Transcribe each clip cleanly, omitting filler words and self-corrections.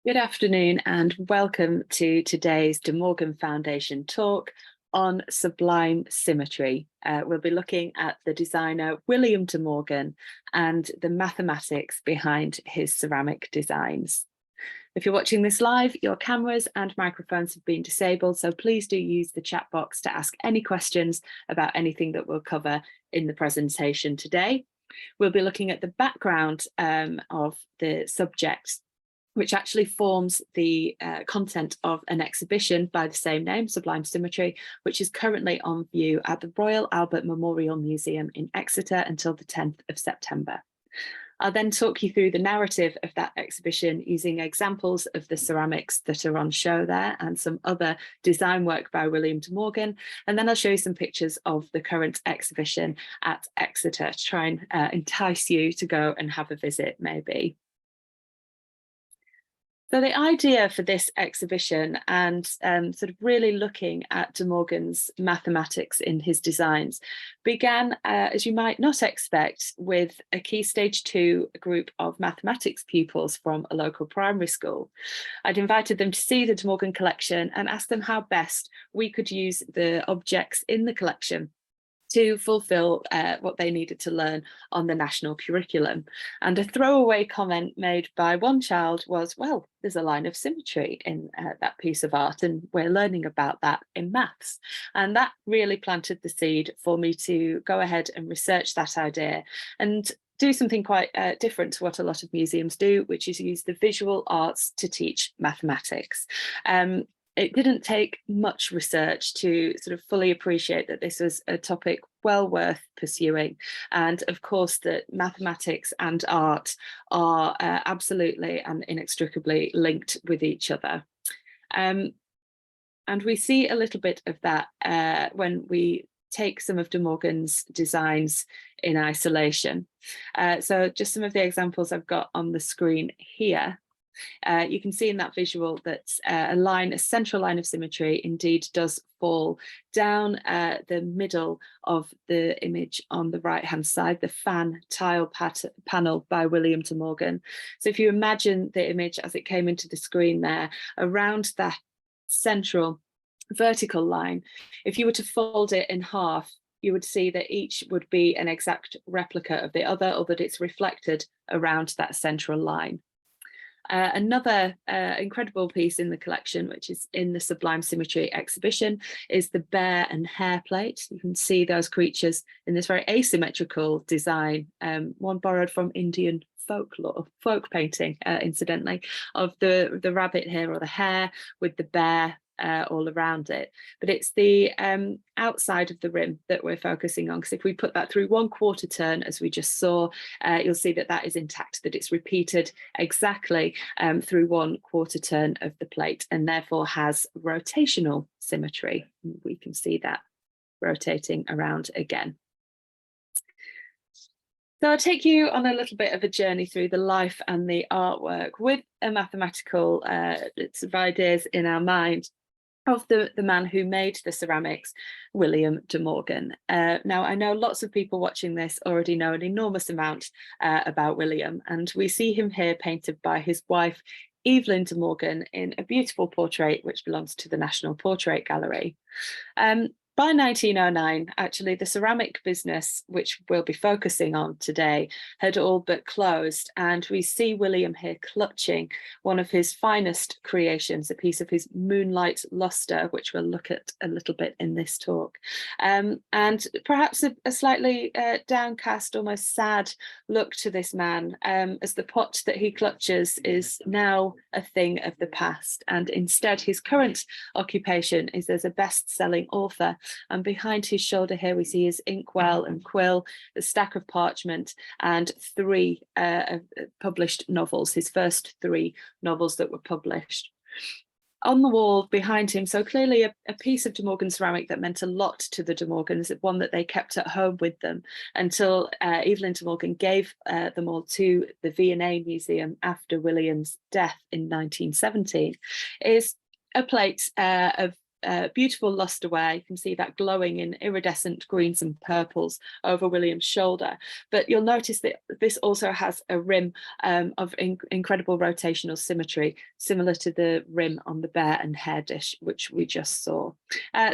Good afternoon and welcome to today's De Morgan Foundation talk on Sublime Symmetry. We'll be looking at the designer William De Morgan and the mathematics behind his ceramic designs. If you're watching this live, your cameras and microphones have been disabled, so please do use the chat box to ask any questions about anything that we'll cover in the presentation today. We'll be looking at the background of the subject, which actually forms the content of an exhibition by the same name, Sublime Symmetry, which is currently on view at the Royal Albert Memorial Museum in Exeter until the 10th of September. I'll then talk you through the narrative of that exhibition using examples of the ceramics that are on show there and some other design work by William De Morgan. And then I'll show you some pictures of the current exhibition at Exeter to try and entice you to go and have a visit maybe. So the idea for this exhibition and sort of really looking at De Morgan's mathematics in his designs began, as you might not expect, with a Key Stage 2 group of mathematics pupils from a local primary school. I'd invited them to see the De Morgan collection and asked them how best we could use the objects in the collection to fulfill what they needed to learn on the national curriculum. And a throwaway comment made by one child was, well, there's a line of symmetry in that piece of art and we're learning about that in maths. And that really planted the seed for me to go ahead and research that idea and do something quite different to what a lot of museums do, which is use the visual arts to teach mathematics. It didn't take much research to sort of fully appreciate that this was a topic well worth pursuing. And of course, that mathematics and art are absolutely and inextricably linked with each other. And we see a little bit of that when we take some of De Morgan's designs in isolation. So just some of the examples I've got on the screen here. You can see in that visual that a central line of symmetry indeed does fall down the middle of the image on the right hand side, the fan tile panel by William De Morgan. So if you imagine the image as it came into the screen there, around that central vertical line, if you were to fold it in half, you would see that each would be an exact replica of the other, or that it's reflected around that central line. Another incredible piece in the collection, which is in the Sublime Symmetry exhibition, is the bear and hare plate. You can see those creatures in this very asymmetrical design, one borrowed from Indian folklore, folk painting, incidentally, of the rabbit here or the hare with the bear all around it. But it's the outside of the rim that we're focusing on, because if we put that through 1/4 turn, as we just saw, you'll see that that is intact, that it's repeated exactly through 1/4 turn of the plate, and therefore has rotational symmetry. We can see that rotating around again. So I'll take you on a little bit of a journey through the life and the artwork with a mathematical sort of ideas in our mind of the man who made the ceramics, William De Morgan. Now, I know lots of people watching this already know an enormous amount about William, and we see him here painted by his wife, Evelyn De Morgan, in a beautiful portrait which belongs to the National Portrait Gallery. By 1909, actually, the ceramic business, which we'll be focusing on today, had all but closed, and we see William here clutching one of his finest creations, a piece of his moonlight lustre, which we'll look at a little bit in this talk. And perhaps a slightly downcast, almost sad look to this man, as the pot that he clutches is now a thing of the past, and instead his current occupation is as a best-selling author. And behind his shoulder here we see his inkwell and quill, the stack of parchment, and 3 published novels, his first 3 novels that were published. On the wall behind him, so clearly a piece of De Morgan ceramic that meant a lot to the De Morgans, one that they kept at home with them until Evelyn De Morgan gave them all to the V&A Museum after William's death in 1917, is a plate of beautiful lustre wear. You can see that glowing in iridescent greens and purples over William's shoulder. But you'll notice that this also has a rim of incredible rotational symmetry, similar to the rim on the bear and hair dish, which we just saw.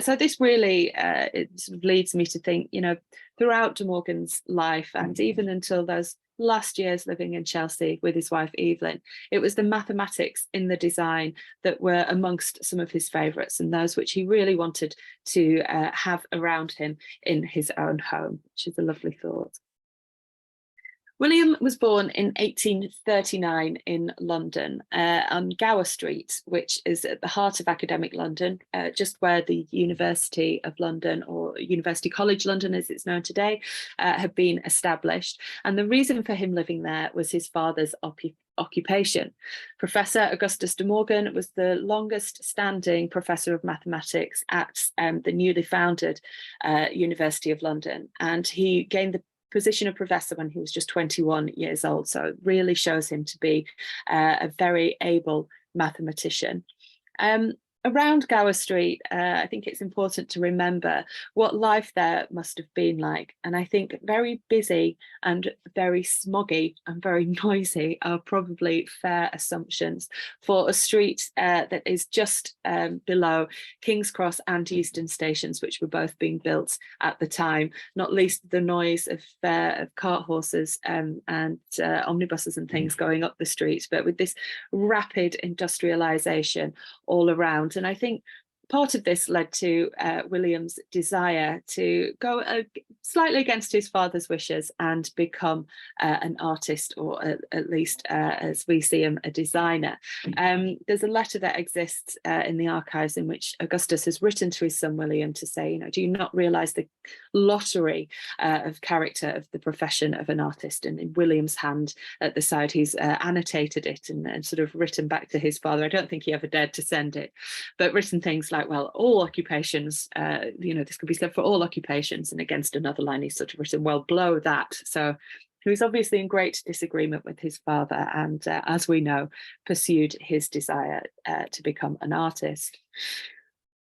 So this really it sort of leads me to think, you know, throughout De Morgan's life, and even until those last years living in Chelsea with his wife Evelyn, it was the mathematics in the design that were amongst some of his favourites, and those which he really wanted to have around him in his own home, which is a lovely thought. William was born in 1839 in London on Gower Street, which is at the heart of academic London, just where the University of London, or University College London as it's known today, had been established. And the reason for him living there was his father's occupation. Professor Augustus de Morgan was the longest standing professor of mathematics at the newly founded University of London, and he gained the position of professor when he was just 21 years old. So it really shows him to be a very able mathematician. Around Gower Street, I think it's important to remember what life there must have been like. And I think very busy and very smoggy and very noisy are probably fair assumptions for a street that is just below King's Cross and Euston stations, which were both being built at the time, not least the noise of cart horses and omnibuses and things going up the street, but with this rapid industrialisation all around. And I think part of this led to William's desire to go slightly against his father's wishes and become an artist, or at least, as we see him, a designer. There's a letter that exists in the archives in which Augustus has written to his son William to say, you know, do you not realise the lottery of character of the profession of an artist? And in William's hand at the side, he's annotated it and sort of written back to his father. I don't think he ever dared to send it, but written things like, well, all occupations, you know, this could be said for all occupations. And against another line, he's sort of written, well, blow that. So he was obviously in great disagreement with his father, and as we know, pursued his desire to become an artist.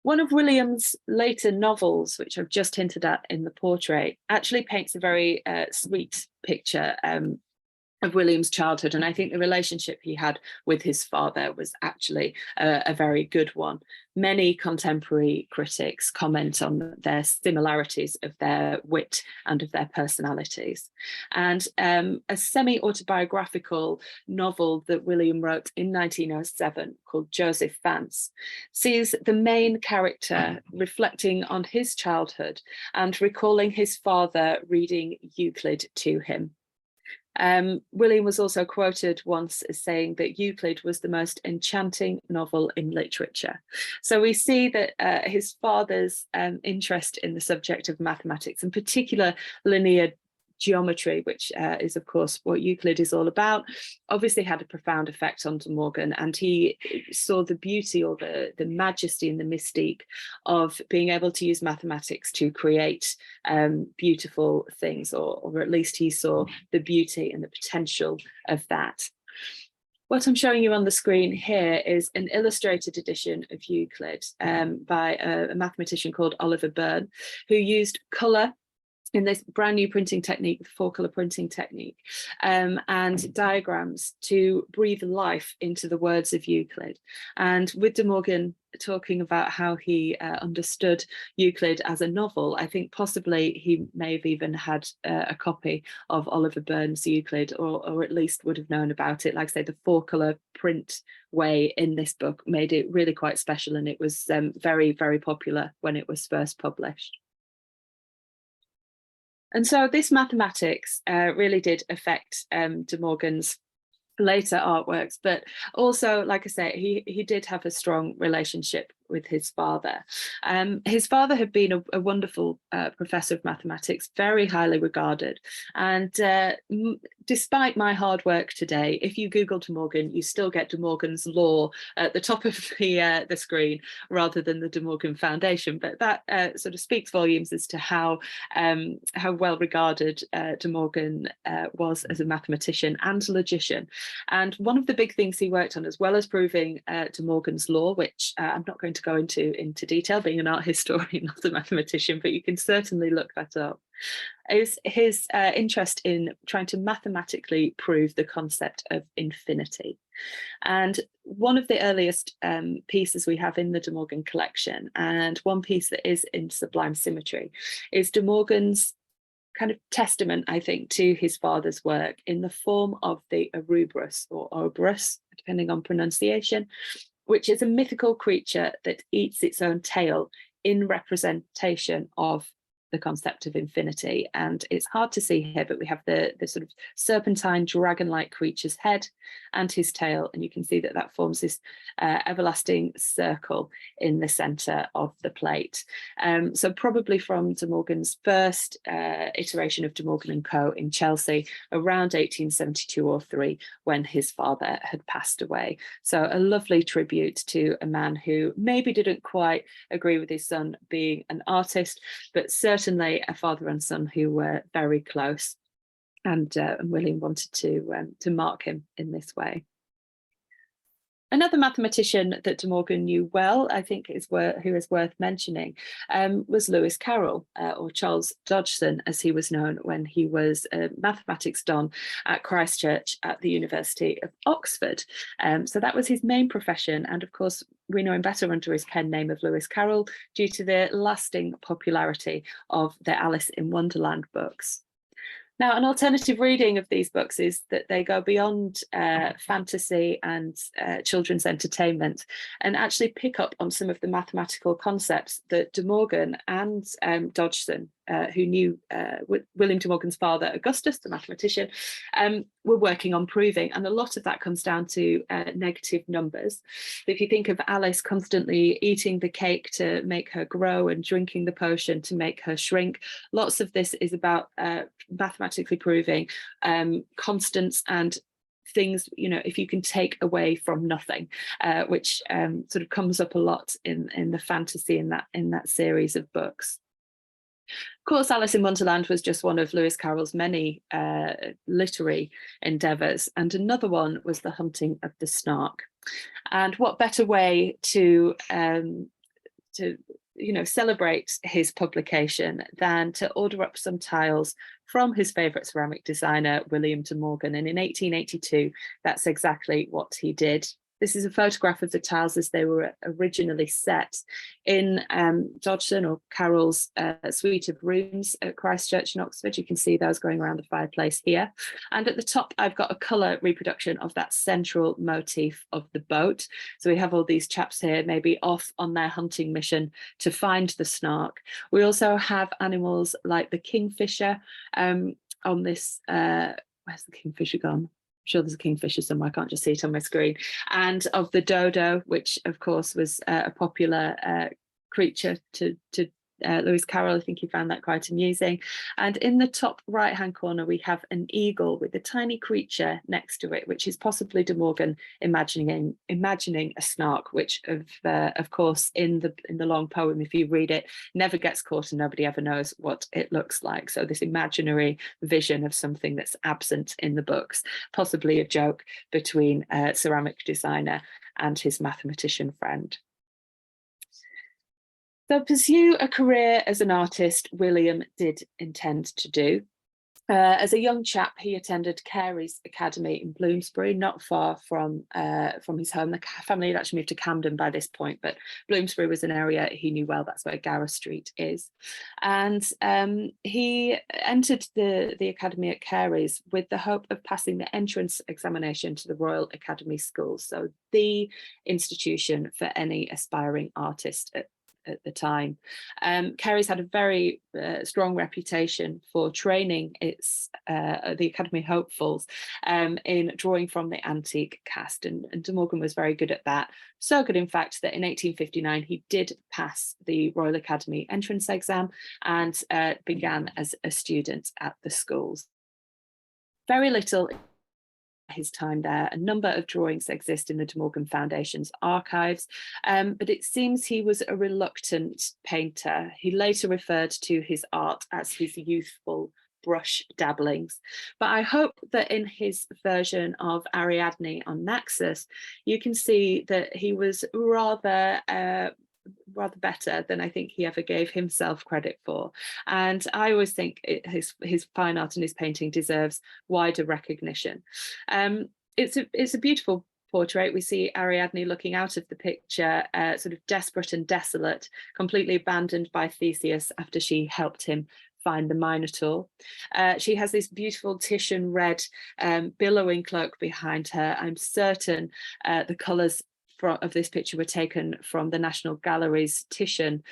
One of William's later novels, which I've just hinted at in the portrait, actually paints a very sweet picture of William's childhood, and I think the relationship he had with his father was actually a very good one. Many contemporary critics comment on their similarities of their wit and of their personalities. And a semi-autobiographical novel that William wrote in 1907 called Joseph Vance sees the main character reflecting on his childhood and recalling his father reading Euclid to him. William was also quoted once as saying that Euclid was the most enchanting novel in literature. So we see that his father's interest in the subject of mathematics, in particular linear geometry, which is of course what Euclid is all about, obviously had a profound effect on De Morgan, and he saw the beauty, or the majesty and the mystique of being able to use mathematics to create beautiful things, or at least he saw the beauty and the potential of that. What I'm showing you on the screen here is an illustrated edition of Euclid by a mathematician called Oliver Burne, who used colour in this brand new printing technique, the 4-colour printing technique, and diagrams to breathe life into the words of Euclid. And with De Morgan talking about how he understood Euclid as a novel, I think possibly he may have even had a copy of Oliver Burne's Euclid, or at least would have known about it. Like I say, the 4-colour print way in this book made it really quite special, and it was very, very popular when it was first published. And so this mathematics really did affect De Morgan's later artworks, but also, like I say, he did have a strong relationship with his father. His father had been a wonderful professor of mathematics, very highly regarded. And despite my hard work today, if you Google De Morgan, you still get De Morgan's Law at the top of the screen rather than the De Morgan Foundation. But that sort of speaks volumes as to how well regarded De Morgan was as a mathematician and logician. And one of the big things he worked on, as well as proving De Morgan's Law, which I'm not going to to go into detail, being an art historian, not a mathematician, but you can certainly look that up, is his interest in trying to mathematically prove the concept of infinity. And one of the earliest pieces we have in the De Morgan collection, and one piece that is in Sublime Symmetry, is De Morgan's kind of testament, I think, to his father's work in the form of the Ouroboros, or Ouroboros, depending on pronunciation, which is a mythical creature that eats its own tail in representation of the concept of infinity. And it's hard to see here, but we have the sort of serpentine dragon-like creature's head and his tail, and you can see that that forms this everlasting circle in the center of the plate. So probably from De Morgan's first iteration of De Morgan and Co. in Chelsea around 1872 or 3, when his father had passed away. So a lovely tribute to a man who maybe didn't quite agree with his son being an artist, but certainly a father and son who were very close, and William wanted to mark him in this way. Another mathematician that De Morgan knew well, I think who is worth mentioning, was Lewis Carroll, or Charles Dodgson, as he was known when he was a mathematics don at Christ Church at the University of Oxford. So that was his main profession, and of course we know him better under his pen name of Lewis Carroll due to the lasting popularity of the Alice in Wonderland books. Now, an alternative reading of these books is that they go beyond fantasy and children's entertainment, and actually pick up on some of the mathematical concepts that De Morgan and Dodgson, who knew William De Morgan's father, Augustus, the mathematician, were working on proving. And a lot of that comes down to negative numbers. If you think of Alice constantly eating the cake to make her grow and drinking the potion to make her shrink, lots of this is about mathematically proving constants and things, if you can take away from nothing, which sort of comes up a lot in the fantasy in that series of books. Of course, Alice in Wonderland was just one of Lewis Carroll's many literary endeavours, and another one was The Hunting of the Snark. And what better way to celebrate his publication than to order up some tiles from his favourite ceramic designer, William De Morgan. And in 1882, that's exactly what he did. This is a photograph of the tiles as they were originally set in Dodgson or Carroll's suite of rooms at Christ Church in Oxford. You can see those going around the fireplace here. And at the top, I've got a colour reproduction of that central motif of the boat. So we have all these chaps here, maybe off on their hunting mission to find the snark. We also have animals like the kingfisher on this, where's the kingfisher gone? Sure there's a kingfisher somewhere, I can't just see it on my screen, and of the dodo, which of course was a popular creature to Lewis Carroll. I think he found that quite amusing. And in the top right hand corner we have an eagle with a tiny creature next to it, which is possibly De Morgan imagining a snark, which of course in the long poem, if you read it, never gets caught and nobody ever knows what it looks like. So this imaginary vision of something that's absent in the books, possibly a joke between a ceramic designer and his mathematician friend. So pursue a career as an artist, William did intend to do. As a young chap, he attended Carey's Academy in Bloomsbury, not far from his home. The family had actually moved to Camden by this point, but Bloomsbury was an area he knew well. That's where Gareth Street is. And he entered the Academy at Carey's with the hope of passing the entrance examination to the Royal Academy Schools, so the institution for any aspiring artist at the time. Carey's had a very strong reputation for training the Academy hopefuls in drawing from the antique cast, and De Morgan was very good at that. So good, in fact, that in 1859 he did pass the Royal Academy entrance exam and began as a student at the schools. Very little his time there. A number of drawings exist in the De Morgan Foundation's archives, but it seems he was a reluctant painter. He later referred to his art as his youthful brush dabblings. But I hope that in his version of Ariadne on Naxos, you can see that he was rather rather better than I think he ever gave himself credit for. And I always think his fine art and his painting deserves wider recognition. It's a beautiful portrait. We see Ariadne looking out of the picture, sort of desperate and desolate, completely abandoned by Theseus after she helped him find the Minotaur. She has this beautiful Titian red billowing cloak behind her. I'm certain the colours of this picture were taken from the National Gallery's Titian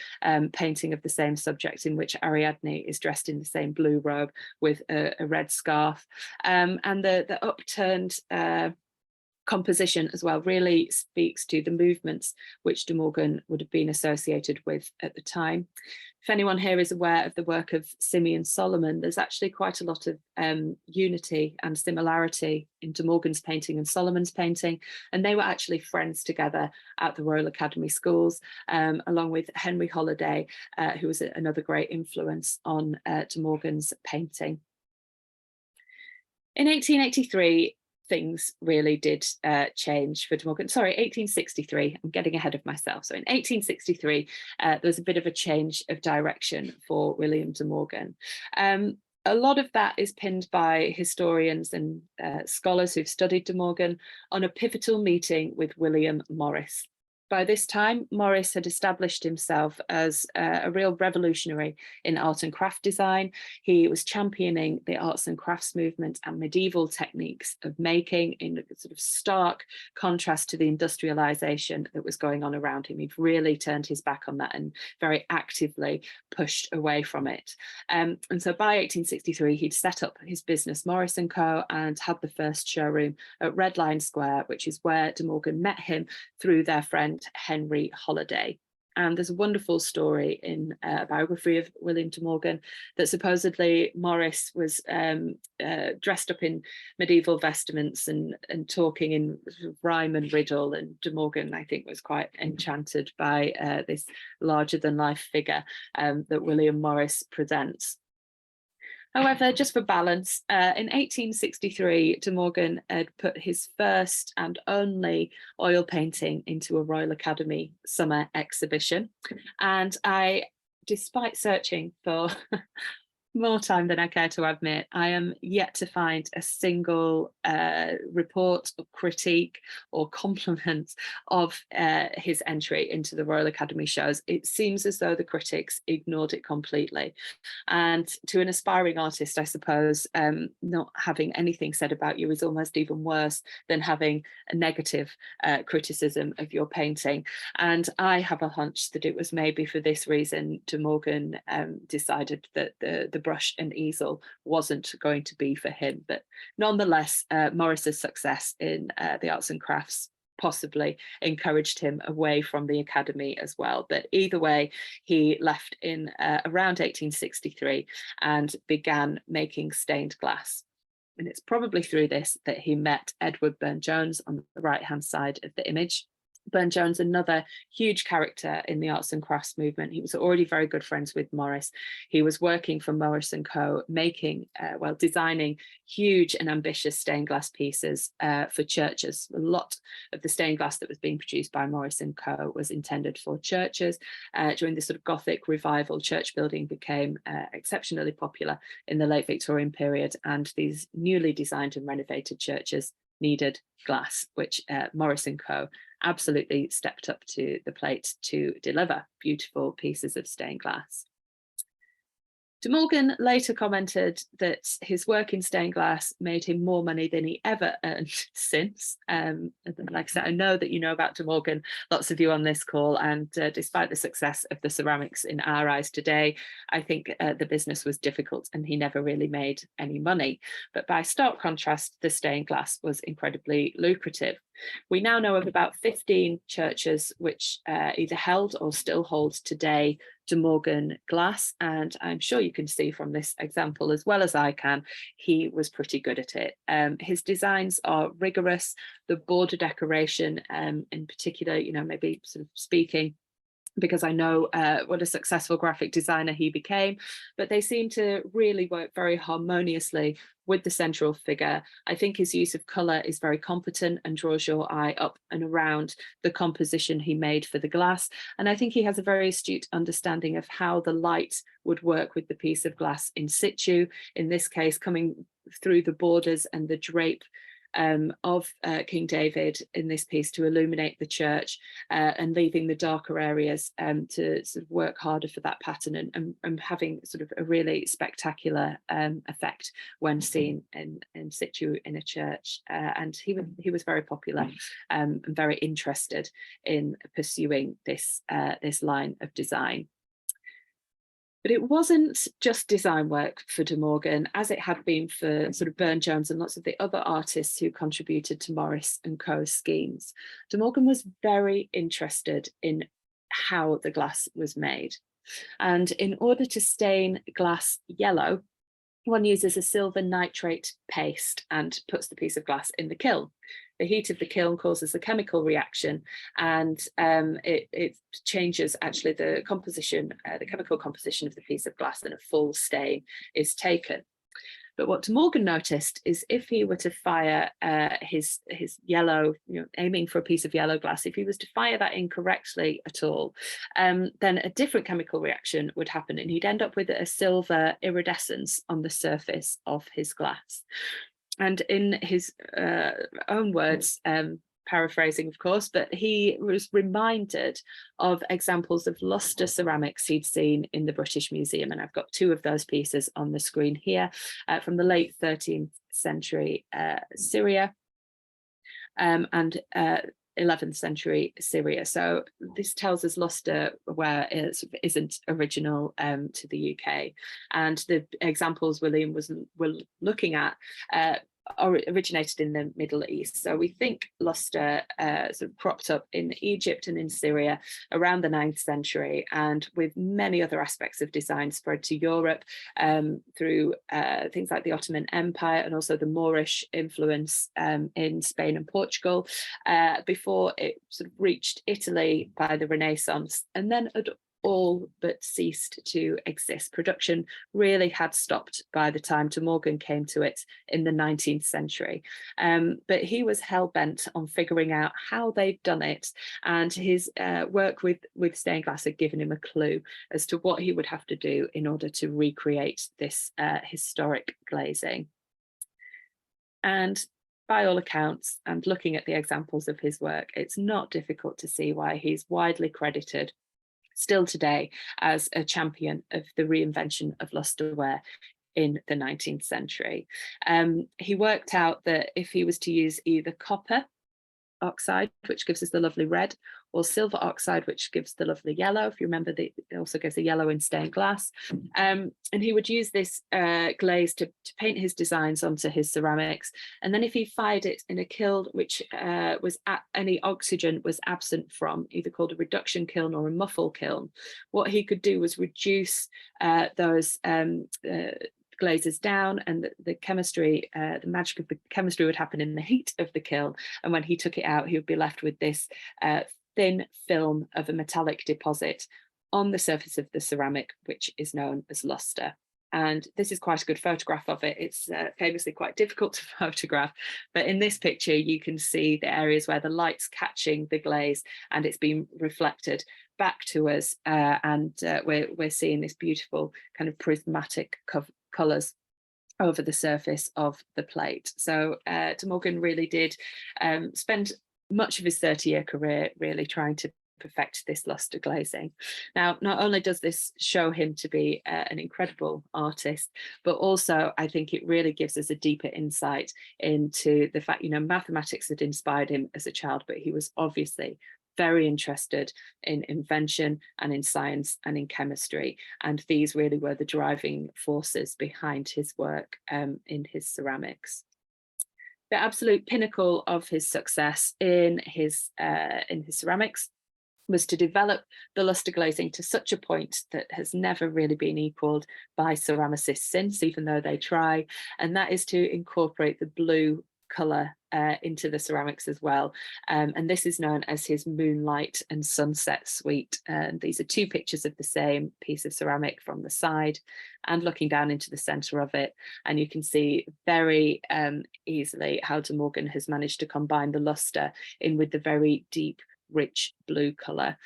painting of the same subject, in which Ariadne is dressed in the same blue robe with a red scarf. And the upturned composition as well really speaks to the movements which De Morgan would have been associated with at the time. If anyone here is aware of the work of Simeon Solomon, there's actually quite a lot of unity and similarity in De Morgan's painting and Solomon's painting, and they were actually friends together at the Royal Academy schools, along with Henry Holiday, who was another great influence on De Morgan's painting. In 1883, things really did change for De Morgan. Sorry, 1863, I'm getting ahead of myself. So in 1863, there was a bit of a change of direction for William De Morgan. A lot of that is pinned by historians and scholars who've studied De Morgan on a pivotal meeting with William Morris. By this time, Morris had established himself as a real revolutionary in art and craft design. He was championing the arts and crafts movement and medieval techniques of making in a sort of stark contrast to the industrialization that was going on around him. He'd really turned his back on that and very actively pushed away from it. And so by 1863, he'd set up his business, Morris & Co., and had the first showroom at Red Lion Square, which is where De Morgan met him through their friend Henry Holiday. And there's a wonderful story in a biography of William De Morgan that supposedly Morris was dressed up in medieval vestments and talking in rhyme and riddle, and De Morgan, I think, was quite enchanted by this larger than life figure that William Morris presents. However, just for balance, in 1863, De Morgan had put his first and only oil painting into a Royal Academy summer exhibition. And despite searching for more time than I care to admit, I am yet to find a single report or critique or compliment of his entry into the Royal Academy shows. It seems as though the critics ignored it completely. And to an aspiring artist, I suppose, not having anything said about you is almost even worse than having a negative criticism of your painting. And I have a hunch that it was maybe for this reason De Morgan decided that the brush and easel wasn't going to be for him. But nonetheless, Morris's success in the arts and crafts possibly encouraged him away from the academy as well. But either way, he left in around 1863 and began making stained glass. And it's probably through this that he met Edward Burne-Jones on the right-hand side of the image. Burne-Jones, another huge character in the arts and crafts movement. He was already very good friends with Morris. He was working for Morris & Co., designing huge and ambitious stained glass pieces for churches. A lot of the stained glass that was being produced by Morris & Co. was intended for churches. During the sort of Gothic revival, church building became exceptionally popular in the late Victorian period, and these newly designed and renovated churches needed glass, which Morris & Co. absolutely stepped up to the plate to deliver beautiful pieces of stained glass. De Morgan later commented that his work in stained glass made him more money than he ever earned since. Like I said, I know that you know about De Morgan, lots of you on this call, and despite the success of the ceramics in our eyes today, I think the business was difficult and he never really made any money. But by stark contrast, the stained glass was incredibly lucrative. We now know of about 15 churches which either held or still hold today De Morgan glass, and I'm sure you can see from this example as well as I can, he was pretty good at it. His designs are rigorous, the border decoration in particular, maybe sort of speaking because I know what a successful graphic designer he became, but they seem to really work very harmoniously with the central figure. I think his use of colour is very competent and draws your eye up and around the composition he made for the glass. And I think he has a very astute understanding of how the light would work with the piece of glass in situ, in this case coming through the borders and the drape of King David in this piece to illuminate the church, and leaving the darker areas to sort of work harder for that pattern, and having sort of a really spectacular effect when seen in situ in a church. And he was very popular and very interested in pursuing this line of design. But it wasn't just design work for De Morgan, as it had been for sort of Burne-Jones and lots of the other artists who contributed to Morris and Co.'s schemes. De Morgan was very interested in how the glass was made. And in order to stain glass yellow, one uses a silver nitrate paste and puts the piece of glass in the kiln. The heat of the kiln causes a chemical reaction, and it changes actually the composition, the chemical composition of the piece of glass, and a full stain is taken. But what De Morgan noticed is if he were to fire his yellow, aiming for a piece of yellow glass, if he was to fire that incorrectly at all, then a different chemical reaction would happen, and he'd end up with a silver iridescence on the surface of his glass. And in his own words, paraphrasing of course, but he was reminded of examples of luster ceramics he'd seen in the British Museum. And I've got two of those pieces on the screen here from the late 13th century Syria and 11th century Syria. So this tells us luster where it isn't original to the UK. And the examples William was looking at originated in the Middle East. So we think luster sort of cropped up in Egypt and in Syria around the 9th century, and with many other aspects of design spread to Europe through things like the Ottoman Empire and also the Moorish influence in Spain and Portugal before it sort of reached Italy by the Renaissance, and then all but ceased to exist. Production really had stopped by the time De Morgan came to it in the 19th century. But he was hell-bent on figuring out how they'd done it, and his work with stained glass had given him a clue as to what he would have to do in order to recreate this historic glazing. And by all accounts, and looking at the examples of his work, it's not difficult to see why he's widely credited still today as a champion of the reinvention of lusterware in the 19th century. He worked out that if he was to use either copper oxide, which gives us the lovely red, or silver oxide, which gives the lovely yellow. If you remember, it also gives a yellow in stained glass. And he would use this glaze to paint his designs onto his ceramics. And then if he fired it in a kiln which any oxygen was absent from, either called a reduction kiln or a muffle kiln, what he could do was reduce those glazes down, and the chemistry, the magic of the chemistry would happen in the heat of the kiln. And when he took it out, he would be left with this thin film of a metallic deposit on the surface of the ceramic, which is known as luster. And this is quite a good photograph of it. It's famously quite difficult to photograph, but in this picture you can see the areas where the light's catching the glaze and it's being reflected back to us, and we're seeing this beautiful kind of prismatic colours over the surface of the plate. So De Morgan really did spend much of his 30-year career really trying to perfect this luster glazing. Now, not only does this show him to be an incredible artist, but also I think it really gives us a deeper insight into the fact, mathematics had inspired him as a child, but he was obviously very interested in invention and in science and in chemistry. And these really were the driving forces behind his work in his ceramics. The absolute pinnacle of his success in his ceramics was to develop the luster glazing to such a point that has never really been equaled by ceramicists since, even though they try, and that is to incorporate the blue colour into the ceramics as well. And this is known as his Moonlight and Sunset Suite. And these are two pictures of the same piece of ceramic from the side and looking down into the centre of it. And you can see very easily how De Morgan has managed to combine the lustre in with the very deep, rich blue colour.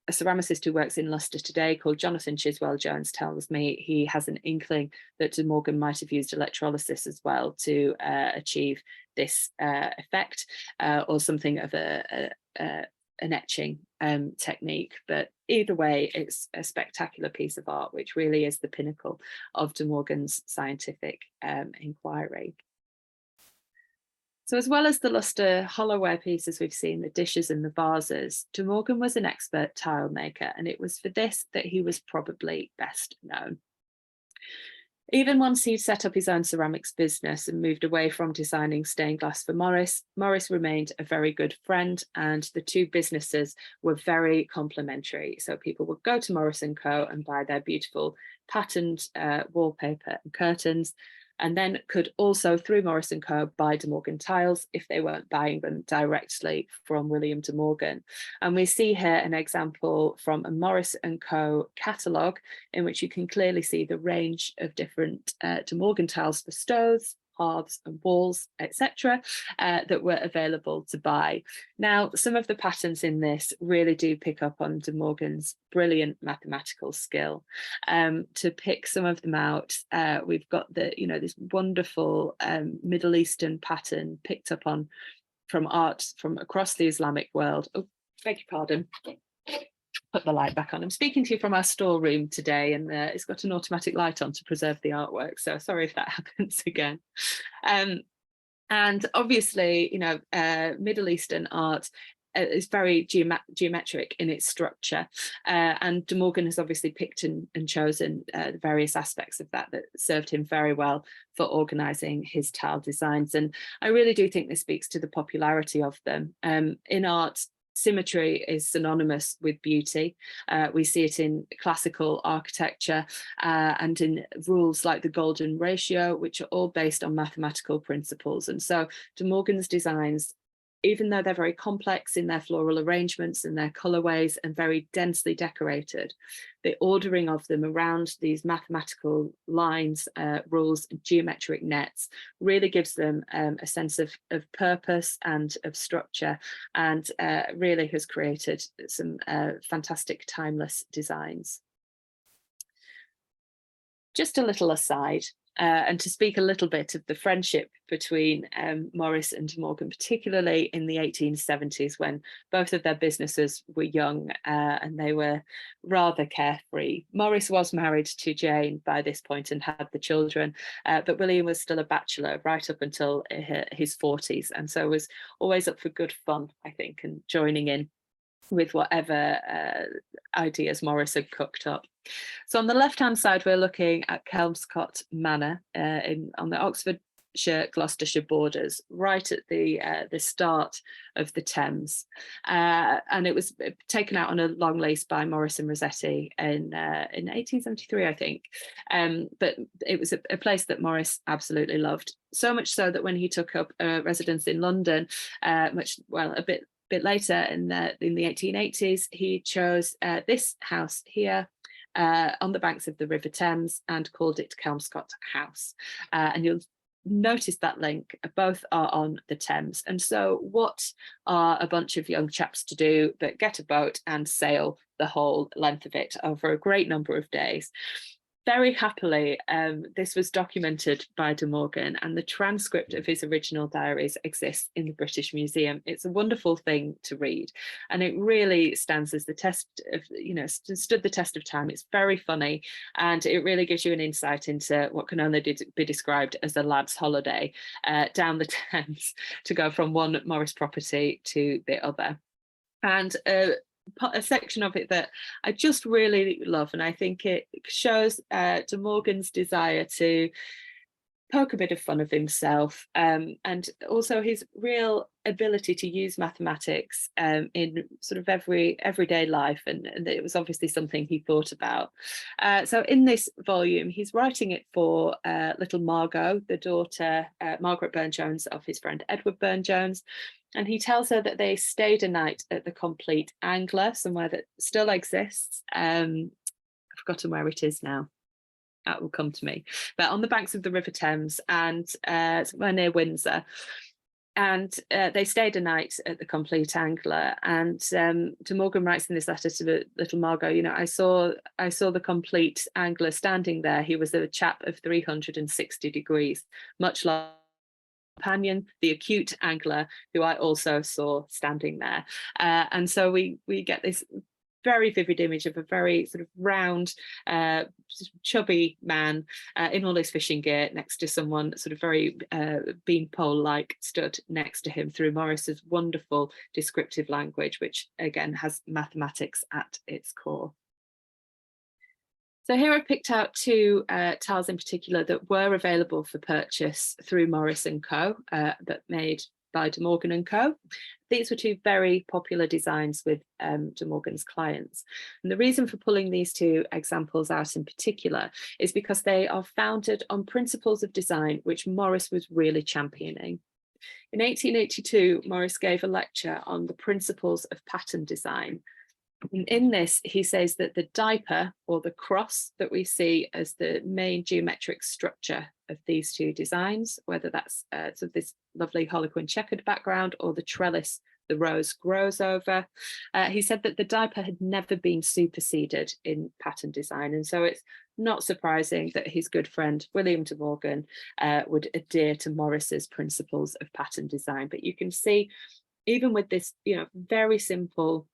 A ceramicist who works in Lustre today called Jonathan Chiswell-Jones tells me he has an inkling that De Morgan might have used electrolysis as well to achieve this effect, or something of an etching technique. But either way, it's a spectacular piece of art, which really is the pinnacle of De Morgan's scientific inquiry. So as well as the lustre hollowware pieces we've seen, the dishes and the vases, De Morgan was an expert tile maker, and it was for this that he was probably best known. Even once he'd set up his own ceramics business and moved away from designing stained glass for Morris, Morris remained a very good friend, and the two businesses were very complementary. So people would go to Morris & Co. and buy their beautiful patterned wallpaper and curtains, and then could also, through Morris & Co., buy De Morgan tiles if they weren't buying them directly from William De Morgan. And we see here an example from a Morris & Co. catalogue in which you can clearly see the range of different De Morgan tiles for stoves, hearths and walls, etc., that were available to buy. Now, some of the patterns in this really do pick up on De Morgan's brilliant mathematical skill. To pick some of them out, we've got this wonderful Middle Eastern pattern picked up on from art from across the Islamic world. Oh, beg your pardon. Put the light back on. I'm speaking to you from our storeroom today, and it's got an automatic light on to preserve the artwork, so sorry if that happens again. And obviously, Middle Eastern art is very geometric in its structure, and De Morgan has obviously picked and chosen the various aspects of that served him very well for organising his tile designs. And I really do think this speaks to the popularity of them. In art, symmetry is synonymous with beauty. We see it in classical architecture and in rules like the golden ratio, which are all based on mathematical principles. And so De Morgan's designs, even though they're very complex in their floral arrangements and their colorways and very densely decorated, the ordering of them around these mathematical lines, rules, and geometric nets really gives them a sense of purpose and of structure, and really has created some fantastic timeless designs. Just a little aside, and to speak a little bit of the friendship between Morris and De Morgan, particularly in the 1870s when both of their businesses were young and they were rather carefree. Morris was married to Jane by this point and had the children, but William was still a bachelor right up until his 40s, and so was always up for good fun, I think, and joining in with whatever ideas Morris had cooked up. So on the left-hand side, we're looking at Kelmscott Manor on the Oxfordshire, Gloucestershire borders, right at the start of the Thames. And it was taken out on a long lease by Morris and Rossetti in 1873, I think. But it was a place that Morris absolutely loved, so much so that when he took up a residence in London, a bit later in the 1880s, he chose this house here on the banks of the River Thames and called it Kelmscott House. And you'll notice that link, both are on the Thames. And so what are a bunch of young chaps to do but get a boat and sail the whole length of it over a great number of days? Very happily, this was documented by De Morgan, and the transcript of his original diaries exists in the British Museum. It's a wonderful thing to read, and it really stands as the test of, stood the test of time. It's very funny, and it really gives you an insight into what can only be described as a lad's holiday down the Thames to go from one Morris property to the other. And a section of it that I just really love, and I think it shows De Morgan's desire to poke a bit of fun of himself, and also his real ability to use mathematics in sort of everyday life, and it was obviously something he thought about. So in this volume, he's writing it for little Margot, the daughter, Margaret Burne-Jones, of his friend Edward Burne-Jones. And he tells her that they stayed a night at the Complete Angler, somewhere that still exists. I've forgotten where it is now. That will come to me, but on the banks of the River Thames, and somewhere near Windsor. And they stayed a night at the Complete Angler. And De Morgan writes in this letter to the little Margot, you know, I saw the Complete Angler standing there. He was a chap of 360 degrees, much like companion, the acute angler, who I also saw standing there. And so we get this very vivid image of a very sort of round, chubby man in all his fishing gear next to someone sort of very beanpole-like stood next to him, through Morris's wonderful descriptive language, which again has mathematics at its core. So here I've picked out two tiles in particular that were available for purchase through Morris & Co, but made by De Morgan & Co. These were two very popular designs with De Morgan's clients. And the reason for pulling these two examples out in particular is because they are founded on principles of design which Morris was really championing. In 1882, Morris gave a lecture on the principles of pattern design. And in this, he says that the diaper, or the cross, that we see as the main geometric structure of these two designs, whether that's sort of this lovely harlequin checkered background or the trellis the rose grows over, he said that the diaper had never been superseded in pattern design. And so it's not surprising that his good friend William de Morgan would adhere to Morris's principles of pattern design. But you can see, even with this, you know, very simple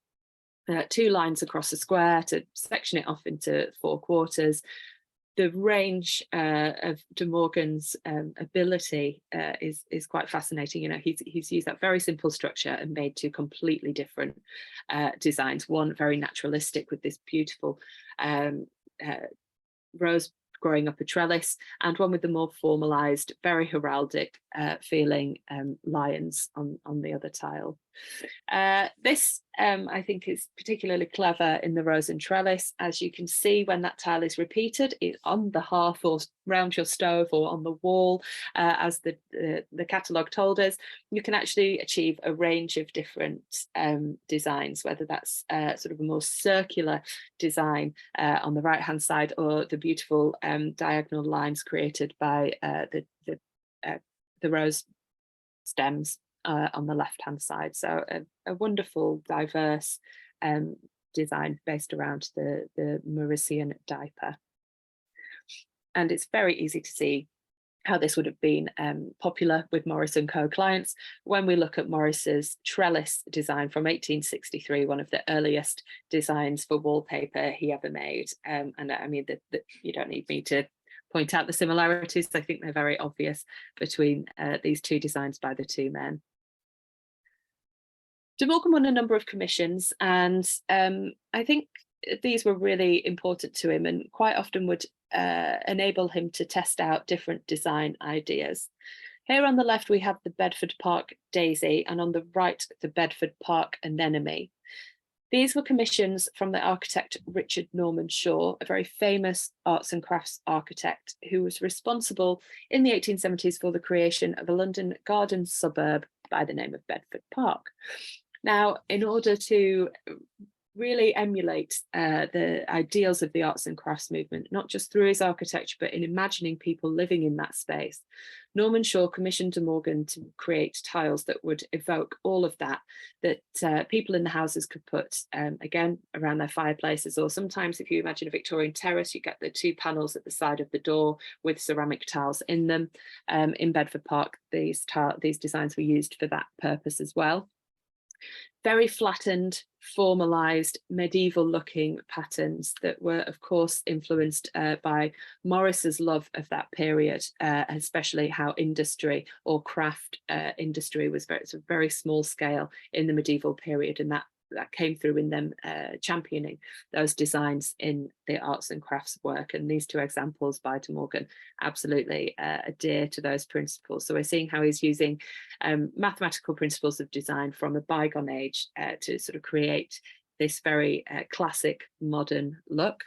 two lines across a square to section it off into 4 quarters, the range of De Morgan's ability is quite fascinating. You know, he's used that very simple structure and made two completely different designs. One very naturalistic with this beautiful rose growing up a trellis, and one with the more formalized, very heraldic feeling lions on the other tile. This I think is particularly clever in the rose and trellis. As you can see, when that tile is repeated, it's on the hearth or round your stove or on the wall, as the catalogue told us, you can actually achieve a range of different designs, whether that's sort of a more circular design on the right hand side, or the beautiful diagonal lines created by the rose stems on the left-hand side. So a wonderful, diverse design based around the Mauritian diaper. And it's very easy to see how this would have been popular with Morris & Co clients when we look at Morris's trellis design from 1863, one of the earliest designs for wallpaper he ever made. And I mean, you don't need me to point out the similarities. I think they're very obvious between these two designs by the two men. De Morgan won a number of commissions, and I think these were really important to him and quite often would enable him to test out different design ideas. Here on the left, we have the Bedford Park Daisy, and on the right, the Bedford Park Anemone. These were commissions from the architect Richard Norman Shaw, a very famous arts and crafts architect who was responsible in the 1870s for the creation of a London garden suburb by the name of Bedford Park. Now, in order to really emulate the ideals of the arts and crafts movement, not just through his architecture, but in imagining people living in that space, Norman Shaw commissioned De Morgan to create tiles that would evoke all of that people in the houses could put, again, around their fireplaces, or sometimes if you imagine a Victorian terrace, you get the two panels at the side of the door with ceramic tiles in them. In Bedford Park, these designs were used for that purpose as well. Very flattened, formalized, medieval looking patterns that were, of course, influenced by Morris's love of that period, especially how industry or craft industry was very small scale in the medieval period, and that that came through in them championing those designs in the arts and crafts work. And these two examples by De Morgan absolutely adhere to those principles. So we're seeing how he's using mathematical principles of design from a bygone age to sort of create this very classic modern look.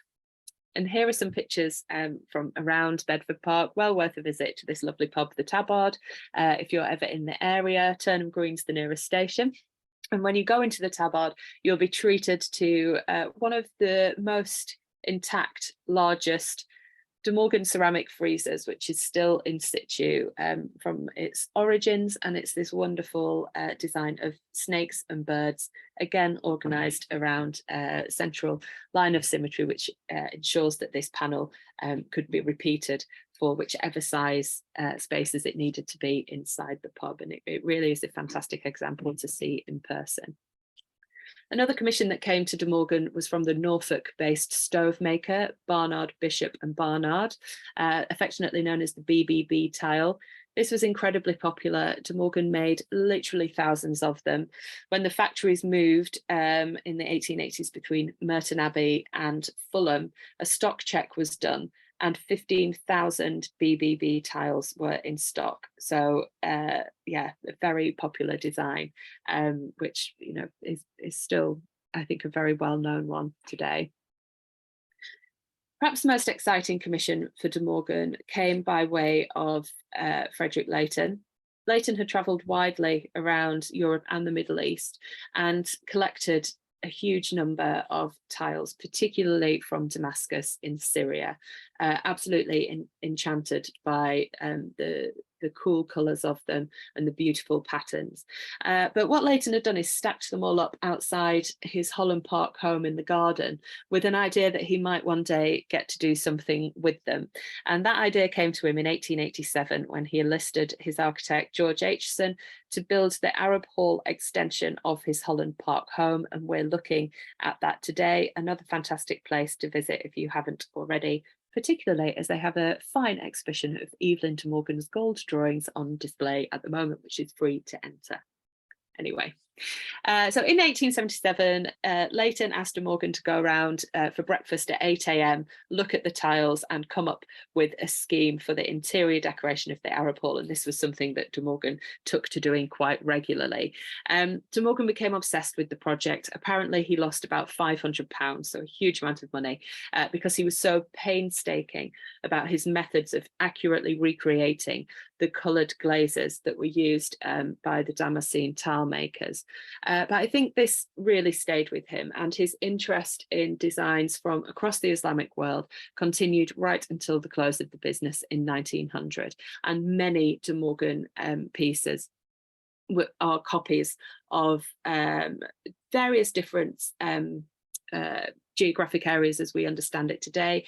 And here are some pictures from around Bedford Park, well worth a visit to this lovely pub, the Tabard. If you're ever in the area, Turnham Green's the nearest station. And when you go into the Tabard, you'll be treated to one of the most intact, largest De Morgan ceramic freezers, which is still in situ from its origins, and it's this wonderful design of snakes and birds, again organised around a central line of symmetry, which ensures that this panel could be repeated for whichever size spaces it needed to be inside the pub. And it really is a fantastic example to see in person. Another commission that came to De Morgan was from the Norfolk-based stove maker, Barnard, Bishop and Barnard, affectionately known as the BBB tile. This was incredibly popular. De Morgan made literally thousands of them. When the factories moved in the 1880s between Merton Abbey and Fulham, a stock check was done, and 15,000 BBB tiles were in stock. So yeah, a very popular design, which is still, I think, a very well-known one today. Perhaps the most exciting commission for De Morgan came by way of Frederick Leighton. Leighton had travelled widely around Europe and the Middle East and collected a huge number of tiles, particularly from Damascus in Syria, absolutely enchanted by the cool colours of them and the beautiful patterns. But what Leighton had done is stacked them all up outside his Holland Park home in the garden with an idea that he might one day get to do something with them. And that idea came to him in 1887 when he enlisted his architect George Aitchison to build the Arab Hall extension of his Holland Park home. And we're looking at that today. Another fantastic place to visit if you haven't already, particularly as they have a fine exhibition of Evelyn De Morgan's gold drawings on display at the moment, which is free to enter. Anyway, so in 1877, Leighton asked De Morgan to go around for breakfast at 8 a.m, look at the tiles and come up with a scheme for the interior decoration of the Arab Hall. And this was something that De Morgan took to doing quite regularly. De Morgan became obsessed with the project. Apparently he lost about £500, so a huge amount of money, because he was so painstaking about his methods of accurately recreating the coloured glazes that were used by the Damascene tile makers. But I think this really stayed with him, and his interest in designs from across the Islamic world continued right until the close of the business in 1900. And many De Morgan pieces are copies of various different geographic areas as we understand it today.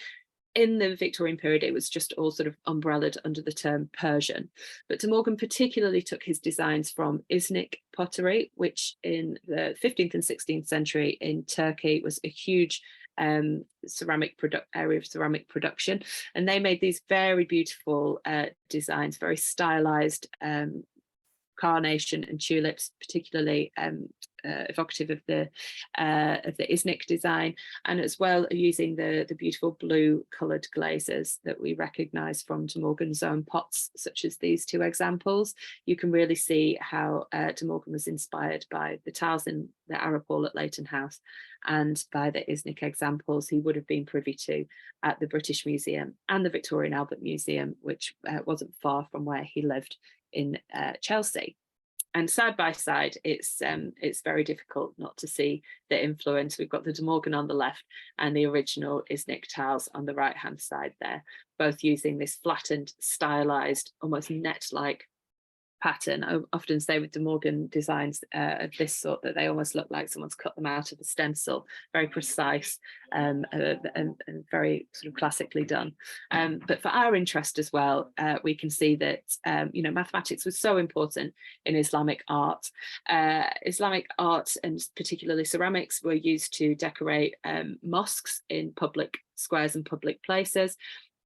In the Victorian period, it was just all sort of umbrellaed under the term Persian. But De Morgan particularly took his designs from Iznik pottery, which in the 15th and 16th century in Turkey was a huge area of ceramic production. And they made these very beautiful designs, very stylized carnation and tulips, particularly evocative of the Iznik design, and as well using the beautiful blue coloured glazes that we recognise from De Morgan's own pots, such as these two examples. You can really see how De Morgan was inspired by the tiles in the Arab Hall at Leighton House and by the Iznik examples he would have been privy to at the British Museum and the Victoria and Albert Museum, which wasn't far from where he lived in Chelsea. And side by side, it's very difficult not to see the influence. We've got the De Morgan on the left and the original Iznik tiles on the right-hand side there, both using this flattened, stylized, almost net-like pattern. I often say with De Morgan designs of this sort that they almost look like someone's cut them out of a stencil, very precise and very sort of classically done. But for our interest as well, we can see that mathematics was so important in Islamic art. Islamic art and particularly ceramics were used to decorate mosques in public squares and public places.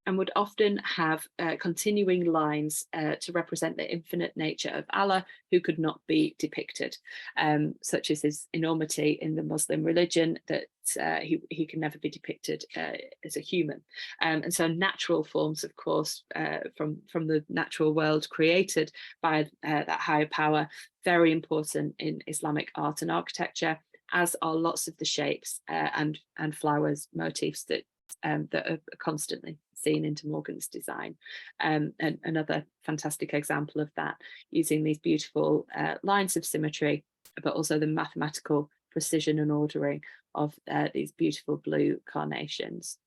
and would often have continuing lines to represent the infinite nature of Allah, who could not be depicted, such as his enormity in the Muslim religion, that he can never be depicted as a human. And so natural forms, of course, from the natural world created by that higher power, very important in Islamic art and architecture, as are lots of the shapes and flowers, motifs that are constantly seen in De Morgan's design. And another fantastic example of that, using these beautiful lines of symmetry, but also the mathematical precision and ordering of these beautiful blue carnations.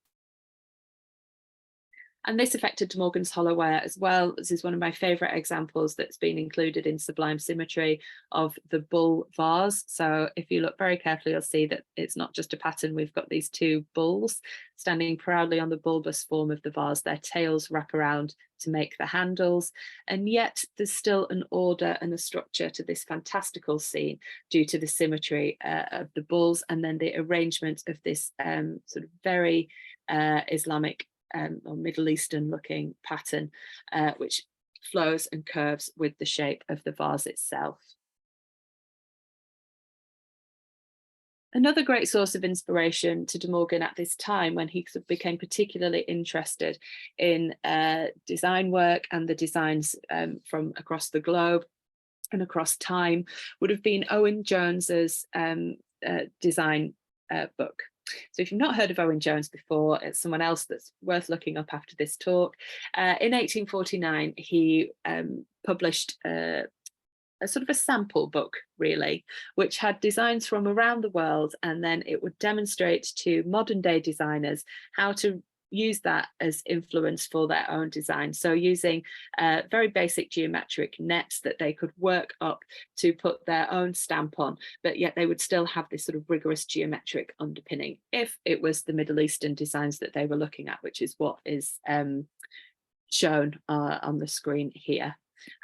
And this affected De Morgan's hollowware as well. This is one of my favourite examples that's been included in Sublime Symmetry of the bull vase. So if you look very carefully, you'll see that it's not just a pattern. We've got these two bulls standing proudly on the bulbous form of the vase. Their tails wrap around to make the handles. And yet there's still an order and a structure to this fantastical scene due to the symmetry of the bulls, and then the arrangement of this sort of very Islamic or Middle Eastern looking pattern, which flows and curves with the shape of the vase itself. Another great source of inspiration to De Morgan at this time, when he became particularly interested in design work and the designs from across the globe and across time, would have been Owen Jones's design book. So if you've not heard of Owen Jones before, it's someone else that's worth looking up after this talk. In 1849, he published a sort of a sample book, really, which had designs from around the world, and then it would demonstrate to modern day designers how to use that as influence for their own design. So using very basic geometric nets that they could work up to put their own stamp on, but yet they would still have this sort of rigorous geometric underpinning if it was the Middle Eastern designs that they were looking at, which is what is shown on the screen here.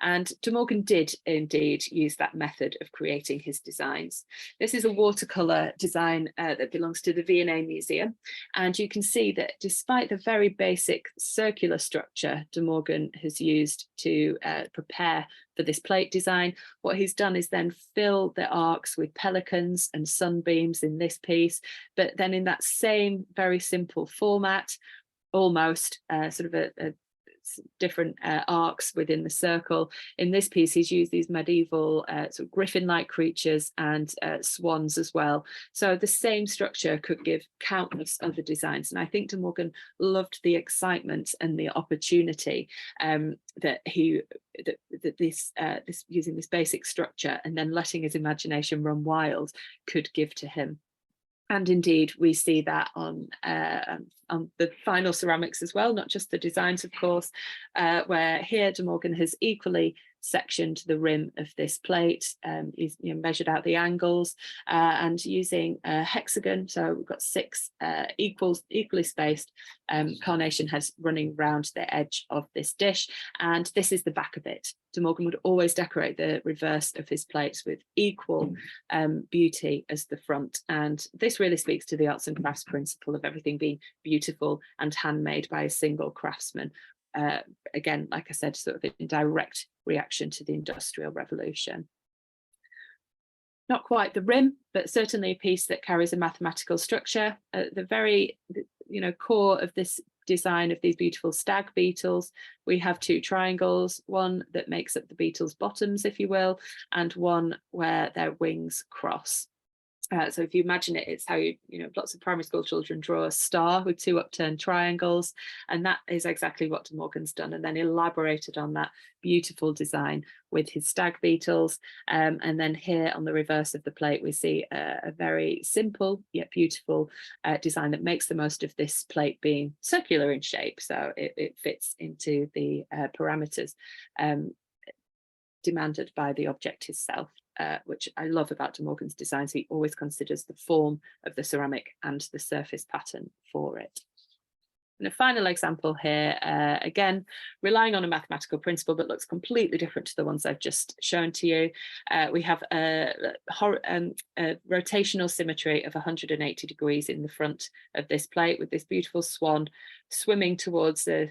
And De Morgan did indeed use that method of creating his designs. This is a watercolour design that belongs to the V&A Museum. And you can see that despite the very basic circular structure De Morgan has used to prepare for this plate design, what he's done is then fill the arcs with pelicans and sunbeams in this piece, but then in that same very simple format, almost sort of a different arcs within the circle. In this piece, he's used these medieval sort of griffin-like creatures and swans as well. So the same structure could give countless other designs. And I think De Morgan loved the excitement and the opportunity that this using this basic structure and then letting his imagination run wild could give to him. And indeed, we see that on the final ceramics as well, not just the designs, of course, where here De Morgan has equally sectioned the rim of this plate. He's measured out the angles and using a hexagon. So we've got 6 equally spaced carnation heads running round the edge of this dish. And this is the back of it. De Morgan would always decorate the reverse of his plates with equal beauty as the front. And this really speaks to the arts and crafts principle of everything being beautiful and handmade by a single craftsman. Again, like I said, sort of in direct reaction to the Industrial Revolution. Not quite the rim, but certainly a piece that carries a mathematical structure. The very, core of this design of these beautiful stag beetles, we have 2 triangles, one that makes up the beetles' bottoms, if you will, and one where their wings cross. So if you imagine it, it's how lots of primary school children draw a star with 2 upturned triangles, and that is exactly what De Morgan's done, and then elaborated on that beautiful design with his stag beetles. And then here on the reverse of the plate, we see a very simple yet beautiful design that makes the most of this plate being circular in shape, so it fits into the parameters demanded by the object itself. Which I love about De Morgan's designs. He always considers the form of the ceramic and the surface pattern for it. And a final example here, again, relying on a mathematical principle, but looks completely different to the ones I've just shown to you. We have a rotational symmetry of 180 degrees in the front of this plate, with this beautiful swan swimming towards a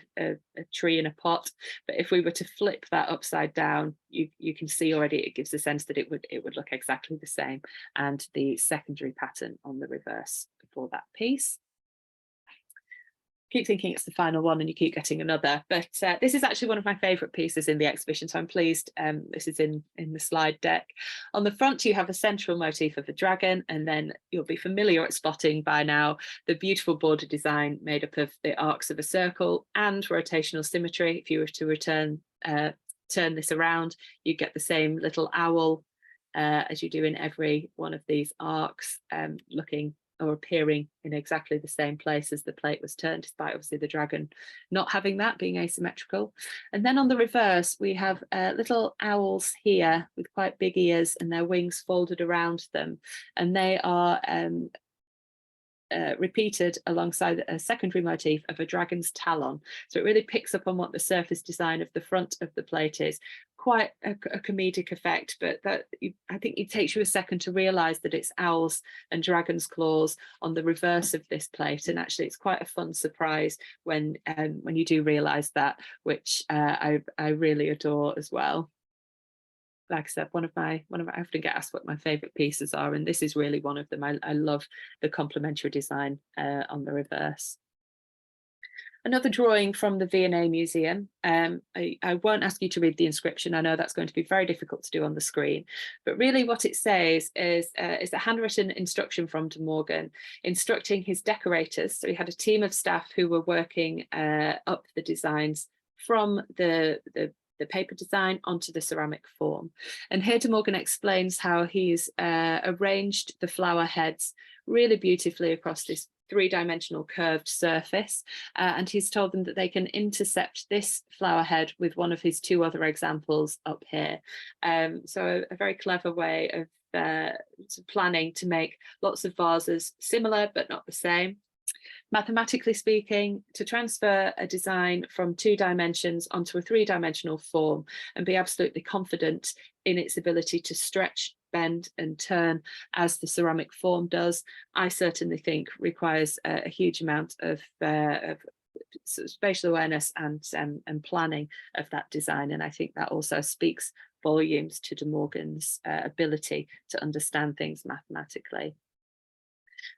tree in a pot. But if we were to flip that upside down, you can see already it gives a sense that it would look exactly the same, and the secondary pattern on the reverse before that piece. Keep thinking it's the final one and you keep getting another, but this is actually one of my favorite pieces in the exhibition, so I'm pleased this is in the slide deck. On the front you have a central motif of a dragon, and then you'll be familiar at spotting by now the beautiful border design made up of the arcs of a circle and rotational symmetry. If you were to turn this around, you get the same little owl as you do in every one of these arcs, looking or appearing in exactly the same place as the plate was turned, despite obviously the dragon not having that, being asymmetrical. And then on the reverse, we have little owls here with quite big ears and their wings folded around them. And they are repeated alongside a secondary motif of a dragon's talon. So it really picks up on what the surface design of the front of the plate is. Quite a comedic effect, but I think it takes you a second to realize that it's owls and dragon's claws on the reverse of this plate, and actually it's quite a fun surprise when you do realize that, which I really adore as well. Like I said, I often get asked what my favorite pieces are, and this is really one of them. I love the complementary design on the reverse. Another drawing from the V&A Museum. I won't ask you to read the inscription. I know that's going to be very difficult to do on the screen, but really what it says is a handwritten instruction from De Morgan instructing his decorators. So he had a team of staff who were working up the designs from the paper design onto the ceramic form. And here De Morgan explains how he's arranged the flower heads really beautifully across this three-dimensional curved surface, and he's told them that they can intercept this flower head with one of his two other examples up here. So a very clever way of planning to make lots of vases similar but not the same. Mathematically speaking, to transfer a design from 2 dimensions onto a 3-dimensional form and be absolutely confident in its ability to stretch, bend and turn as the ceramic form does, I certainly think requires a huge amount of spatial awareness and planning of that design. And I think that also speaks volumes to De Morgan's ability to understand things mathematically.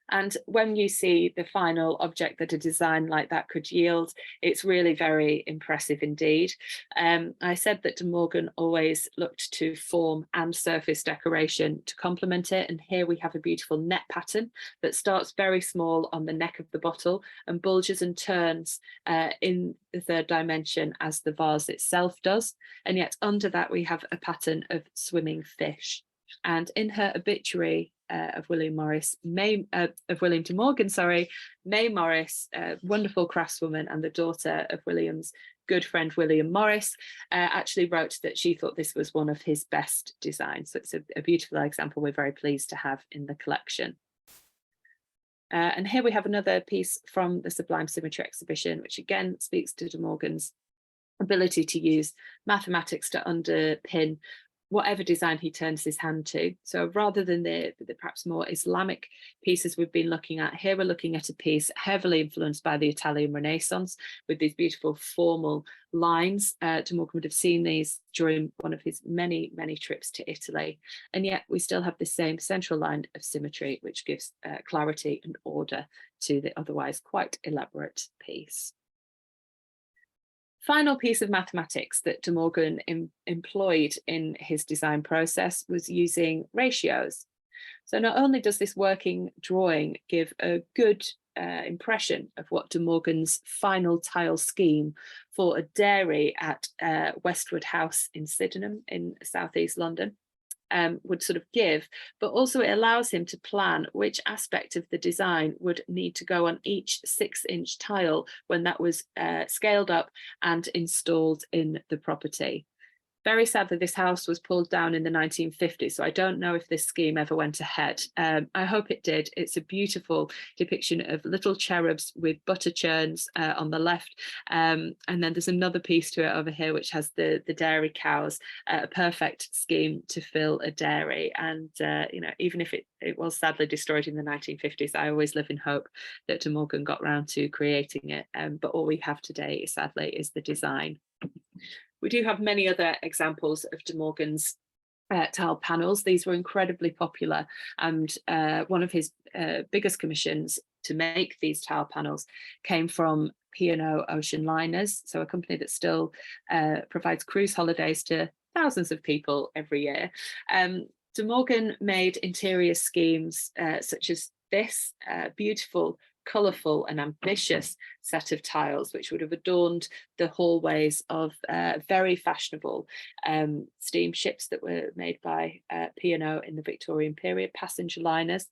And when you see the final object that a design like that could yield, it's really very impressive indeed. I said that De Morgan always looked to form and surface decoration to complement it. And here we have a beautiful net pattern that starts very small on the neck of the bottle and bulges and turns in the 3rd dimension as the vase itself does. And yet under that, we have a pattern of swimming fish. And in her obituary of William De Morgan, May Morris, wonderful craftswoman and the daughter of William's good friend William Morris, actually wrote that she thought this was one of his best designs. So it's a beautiful example we're very pleased to have in the collection. And here we have another piece from the Sublime Symmetry exhibition, which again speaks to De Morgan's ability to use mathematics to underpin whatever design he turns his hand to. So rather than the perhaps more Islamic pieces we've been looking at, here we're looking at a piece heavily influenced by the Italian Renaissance with these beautiful formal lines. De Morgan would have seen these during one of his many, many trips to Italy. And yet we still have the same central line of symmetry, which gives clarity and order to the otherwise quite elaborate piece. Final piece of mathematics that De Morgan employed in his design process was using ratios. So not only does this working drawing give a good impression of what De Morgan's final tile scheme for a dairy at Westwood House in Sydenham in southeast London would sort of give, but also it allows him to plan which aspect of the design would need to go on each 6-inch tile when that was scaled up and installed in the property. Very sadly, this house was pulled down in the 1950s, so I don't know if this scheme ever went ahead. I hope it did. It's a beautiful depiction of little cherubs with butter churns on the left, and then there's another piece to it over here which has the dairy cows, a perfect scheme to fill a dairy. And you know, even if it was sadly destroyed in the 1950s, I always live in hope that De Morgan got round to creating it. But all we have today, sadly, is the design. We do have many other examples of De Morgan's tile panels. These were incredibly popular, and one of his biggest commissions to make these tile panels came from P&O Ocean Liners, so a company that still provides cruise holidays to thousands of people every year. De Morgan made interior schemes such as this beautiful, colourful and ambitious set of tiles, which would have adorned the hallways of very fashionable steamships that were made by P&O in the Victorian period, passenger liners.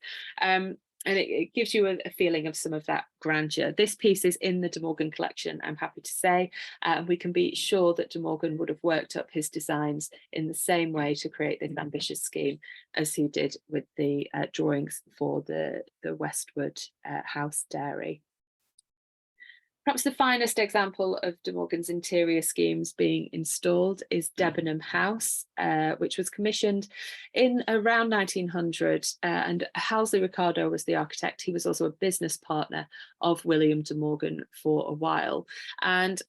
And it gives you a feeling of some of that grandeur. This piece is in the De Morgan collection, I'm happy to say, and we can be sure that De Morgan would have worked up his designs in the same way to create this ambitious scheme as he did with the drawings for the Westward House Dairy. Perhaps the finest example of De Morgan's interior schemes being installed is Debenham House, which was commissioned in around 1900, and Halsey Ricardo was the architect. He was also a business partner of William De Morgan for a while, and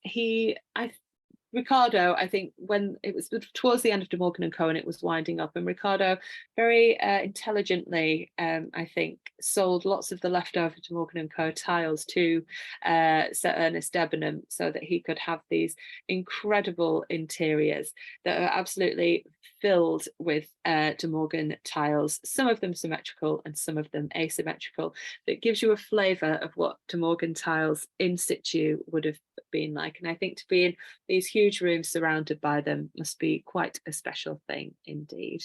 Ricardo, I think when it was towards the end of De Morgan and Co, and it was winding up, and Ricardo very intelligently, I think, sold lots of the leftover De Morgan and Co tiles to Sir Ernest Debenham so that he could have these incredible interiors that are absolutely filled with De Morgan tiles, some of them symmetrical and some of them asymmetrical. That gives you a flavour of what De Morgan tiles in situ would have been like. And I think to be in these huge rooms surrounded by them must be quite a special thing indeed.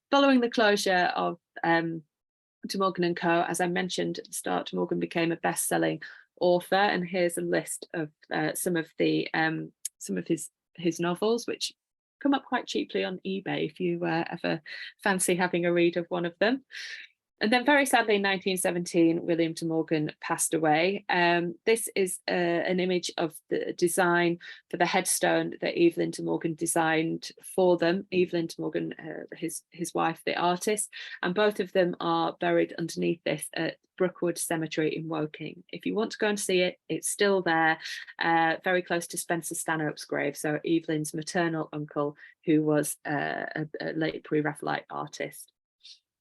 Following the closure of De Morgan and Co, as I mentioned at the start, De Morgan became a best-selling author, and here's a list of some of his novels, which come up quite cheaply on eBay if you ever fancy having a read of one of them. And then very sadly in 1917, William De Morgan passed away. This is an image of the design for the headstone that Evelyn De Morgan designed for them. Evelyn De Morgan, his wife, the artist, and both of them are buried underneath this at Brookwood Cemetery in Woking. If you want to go and see it, it's still there, very close to Spencer Stanhope's grave, so Evelyn's maternal uncle, who was a late Pre-Raphaelite artist.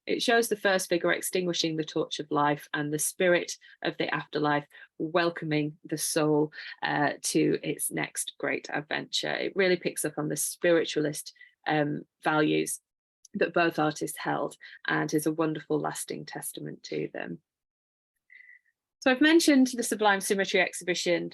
It shows the first figure extinguishing the torch of life and the spirit of the afterlife welcoming the soul to its next great adventure. It really picks up on the spiritualist values that both artists held and is a wonderful lasting testament to them. So I've mentioned the Sublime Symmetry exhibition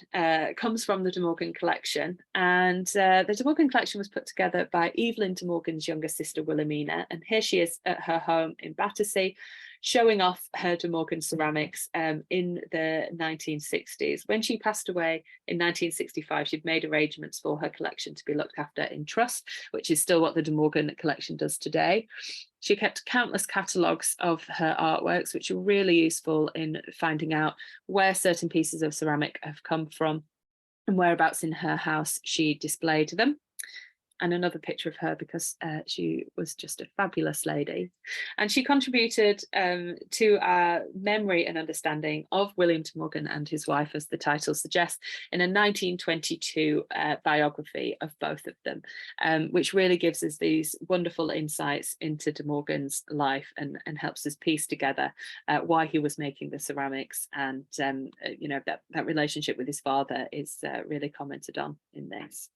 comes from the De Morgan collection, and the De Morgan collection was put together by Evelyn De Morgan's younger sister Wilhelmina, and here she is at her home in Battersea, showing off her De Morgan ceramics in the 1960s. When she passed away in 1965, she'd made arrangements for her collection to be looked after in trust, which is still what the De Morgan collection does today. She kept countless catalogues of her artworks, which are really useful in finding out where certain pieces of ceramic have come from and whereabouts in her house she displayed them. And another picture of her because she was just a fabulous lady. And she contributed to our memory and understanding of William De Morgan and his wife, as the title suggests, in a 1922 biography of both of them, which really gives us these wonderful insights into De Morgan's life and helps us piece together why he was making the ceramics. And, you know, that relationship with his father is really commented on in this.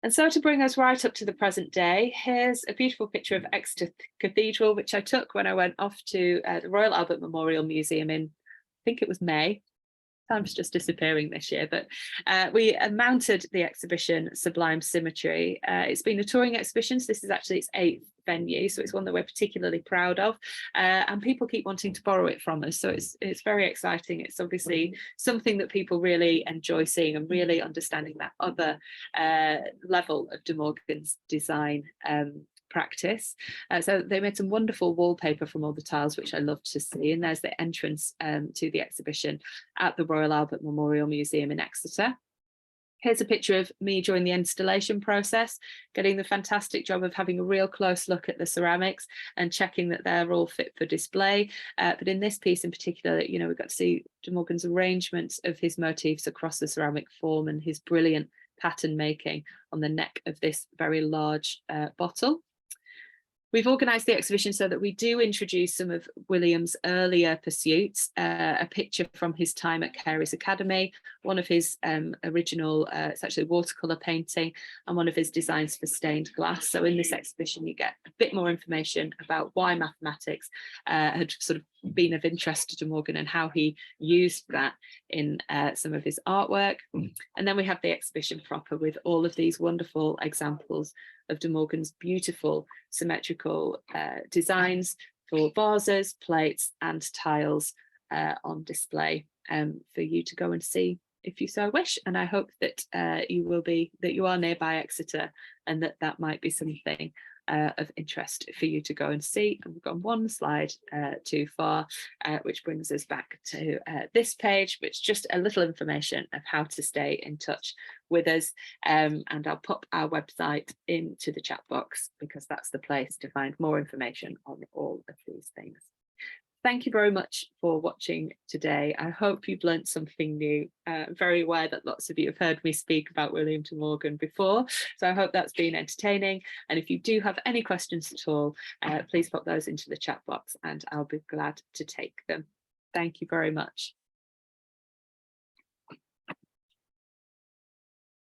And so to bring us right up to the present day, here's a beautiful picture of Exeter Cathedral, which I took when I went off to the Royal Albert Memorial Museum in, I think it was May. Time's just disappearing this year, but we mounted the exhibition Sublime Symmetry. It's been a touring exhibition, so this is actually its 8th venue, so it's one that we're particularly proud of, and people keep wanting to borrow it from us, so it's very exciting. It's obviously something that people really enjoy seeing and really understanding that other level of De Morgan's design practice. So they made some wonderful wallpaper from all the tiles, which I love to see, and there's the entrance to the exhibition at the Royal Albert Memorial Museum in Exeter. Here's a picture of me during the installation process, getting the fantastic job of having a real close look at the ceramics and checking that they're all fit for display. But in this piece in particular, you know, we got to see De Morgan's arrangements of his motifs across the ceramic form and his brilliant pattern making on the neck of this very large bottle. We've organised the exhibition so that we do introduce some of William's earlier pursuits, a picture from his time at Carey's Academy, one of his original, it's actually watercolour painting, and one of his designs for stained glass. So in this exhibition, you get a bit more information about why mathematics had sort of been of interest to De Morgan and how he used that in some of his artwork. And then we have the exhibition proper with all of these wonderful examples of De Morgan's beautiful symmetrical designs for vases, plates and tiles on display for you to go and see if you so wish. And I hope that you are nearby Exeter and that might be something of interest for you to go and see. And we've gone one slide too far, which brings us back to this page, which is just a little information of how to stay in touch with us. And I'll pop our website into the chat box because that's the place to find more information on all of these things. Thank you very much for watching today. I hope you've learned something new. Very aware that lots of you have heard me speak about William de Morgan before, so I hope that's been entertaining. And if you do have any questions at all, please pop those into the chat box and I'll be glad to take them. Thank you very much.